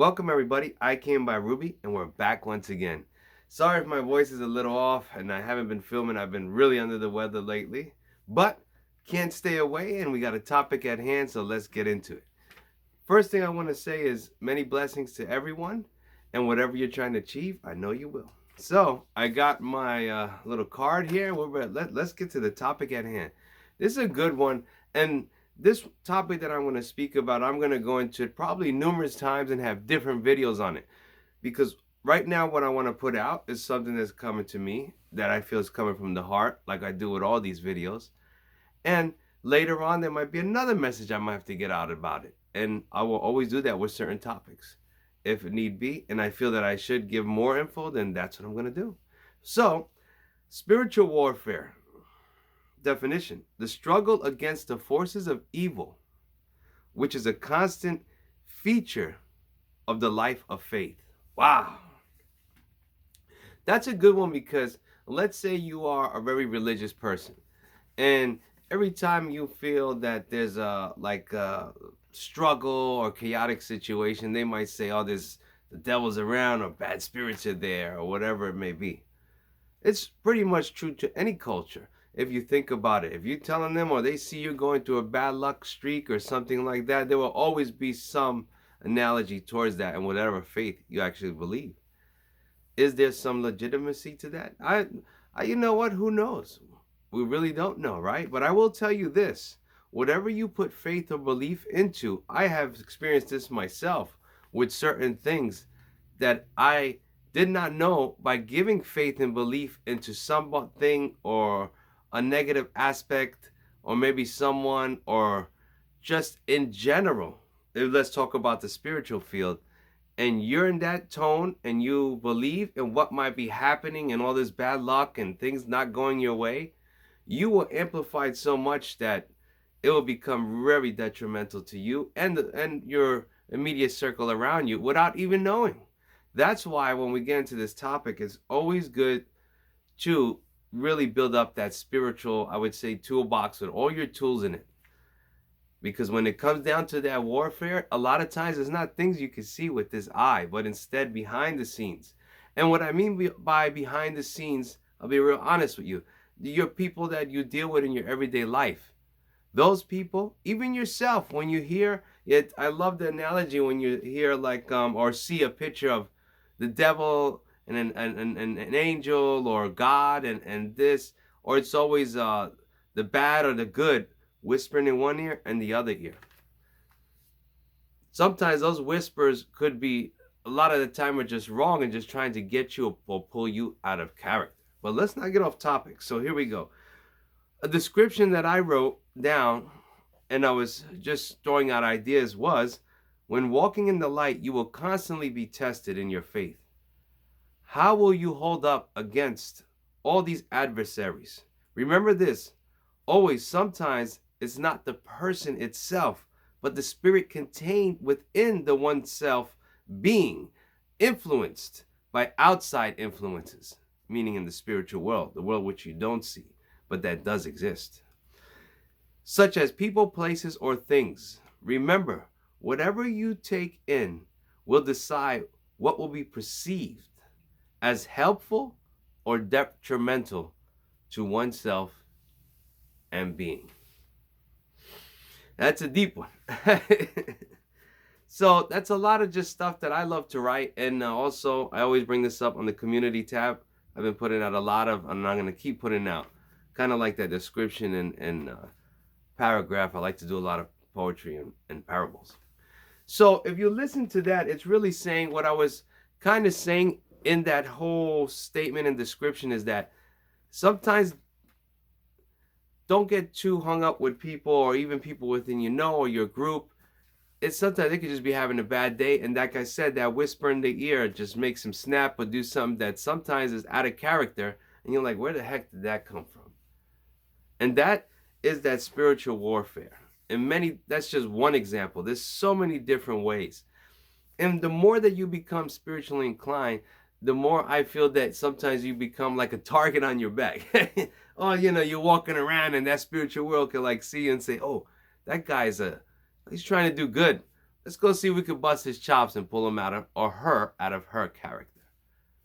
Welcome everybody, I came by Rubey and we're back once again. Sorry if my voice is a little off and I haven't been filming, I've been really under the weather lately, but can't stay away and we got a topic at hand, so let's get into it. First thing I want to say is many blessings to everyone, and whatever you're trying to achieve, I know you will. So I got my little card here. Let's get to the topic at hand. This is a good one, and this topic that I'm going to speak about, I'm going to go into it probably numerous times and have different videos on it, because right now what I want to put out is something that's coming to me that I feel is coming from the heart, like I do with all these videos. And later on, there might be another message I might have to get out about it. And I will always do that with certain topics if need be. And I feel that I should give more info, then that's what I'm going to do. So, spiritual warfare. Definition: the struggle against the forces of evil, which is a constant feature of the life of faith. Wow. That's a good one, because let's say you are a very religious person, and every time you feel that there's a struggle or chaotic situation, they might say, oh, there's the devil's around, or bad spirits are there, or whatever it may be. It's pretty much true to any culture. If you think about it, if you're telling them or they see you going through a bad luck streak or something like that, there will always be some analogy towards that in whatever faith you actually believe. Is there some legitimacy to that? You know what? Who knows? We really don't know, right? But I will tell you this: whatever you put faith or belief into, I have experienced this myself with certain things that I did not know. By giving faith and belief into something or a negative aspect, or maybe someone, or just in general, let's talk about the spiritual field, and you're in that tone and you believe in what might be happening and all this bad luck and things not going your way, you will amplify it so much that it will become very detrimental to you and your immediate circle around you without even knowing. That's why when we get into this topic, it's always good to really build up that spiritual, I would say, toolbox with all your tools in it. Because when it comes down to that warfare, a lot of times it's not things you can see with this eye, but instead behind the scenes. And what I mean by behind the scenes, I'll be real honest with you, your people that you deal with in your everyday life. Those people, even yourself, when you hear it, I love the analogy when you hear or see a picture of the devil and an angel or God and this, or it's always the bad or the good whispering in one ear and the other ear. Sometimes those whispers could be, a lot of the time, are just wrong and just trying to get you or pull you out of character. But let's not get off topic. So here we go. A description that I wrote down, and I was just throwing out ideas, was: when walking in the light, you will constantly be tested in your faith. How will you hold up against all these adversaries? Remember this: always, sometimes it's not the person itself, but the spirit contained within the oneself being influenced by outside influences, meaning in the spiritual world, the world which you don't see, but that does exist, such as people, places, or things. Remember, whatever you take in will decide what will be perceived as helpful or detrimental to oneself and being. That's a deep one. So that's a lot of just stuff that I love to write. And also, I always bring this up on the community tab. I've been putting out a lot of, and I'm going to keep putting out, kind of like that description and paragraph. I like to do a lot of poetry and parables. So if you listen to that, it's really saying what I was kind of saying in that whole statement and description, is that sometimes don't get too hung up with people, or even people within or your group. It's sometimes they could just be having a bad day, and like I said, that whisper in the ear just makes them snap or do something that sometimes is out of character, and you're like, where the heck did that come from? And that is that spiritual warfare. And that's just one example. There's so many different ways. And the more that you become spiritually inclined, the more I feel that sometimes you become like a target on your back. Oh, you're walking around and that spiritual world can see you and say, oh, that guy's he's trying to do good. Let's go see if we could bust his chops and pull him out of, or her out of her character.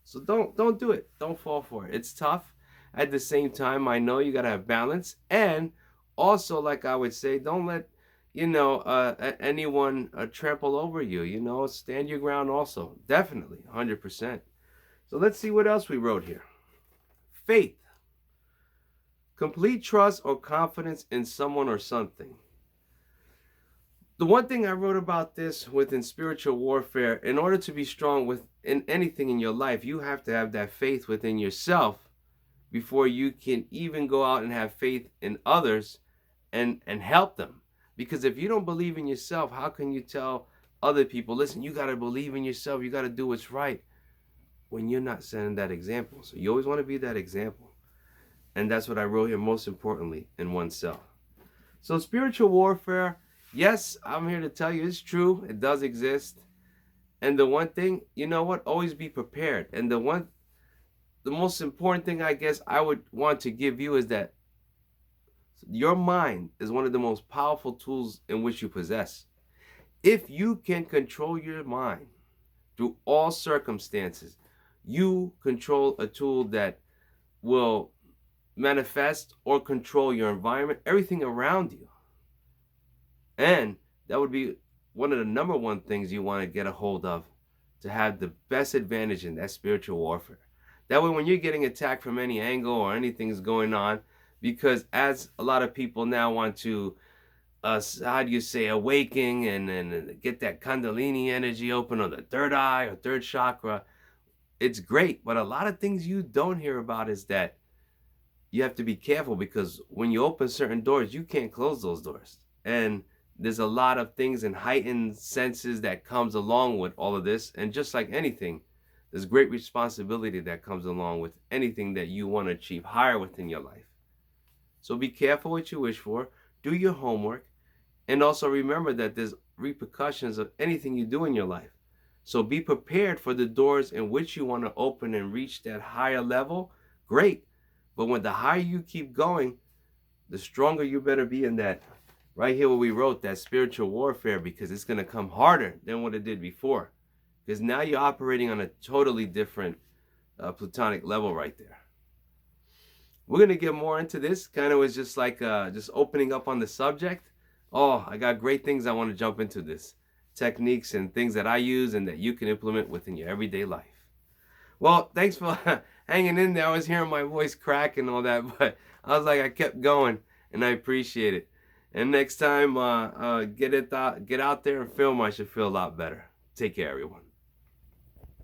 So don't do it. Don't fall for it. It's tough. At the same time, I know you gotta have balance, and also, like I would say, don't let anyone trample over you. Stand your ground. Also, definitely, 100%. So let's see what else we wrote here. Faith, complete trust or confidence in someone or something. The one thing I wrote about this within spiritual warfare, in order to be strong within anything in your life, you have to have that faith within yourself before you can even go out and have faith in others and help them. Because if you don't believe in yourself, how can you tell other people, listen, you got to believe in yourself, you got to do what's right, when you're not setting that example? So you always want to be that example. And that's what I wrote here, most importantly, in oneself. So spiritual warfare, yes, I'm here to tell you it's true. It does exist. And the one thing, you know what? Always be prepared. And the most important thing I guess I would want to give you is that your mind is one of the most powerful tools in which you possess. If you can control your mind through all circumstances, you control a tool that will manifest or control your environment, everything around you. And that would be one of the number one things you want to get a hold of to have the best advantage in that spiritual warfare. That way, when you're getting attacked from any angle or anything's going on, because as a lot of people now want to, how do you say, awaken and get that Kundalini energy open on the third eye or third chakra, it's great. But a lot of things you don't hear about is that you have to be careful, because when you open certain doors, you can't close those doors. And there's a lot of things and heightened senses that comes along with all of this. And just like anything, there's great responsibility that comes along with anything that you want to achieve higher within your life. So be careful what you wish for, do your homework, and also remember that there's repercussions of anything you do in your life. So be prepared for the doors in which you want to open and reach that higher level. Great. But when the higher you keep going, the stronger you better be in that. Right here where we wrote that spiritual warfare, because it's going to come harder than what it did before. Because now you're operating on a totally different plutonic level right there. We're going to get more into this. Kind of was just like just opening up on the subject. Oh, I got great things I want to jump into this. Techniques and things that I use and that you can implement within your everyday life. Well, thanks for hanging in there. I was hearing my voice crack and all that, but I was like, I kept going, and I appreciate it. And next time, get out there and film. I should feel a lot better. Take care, everyone.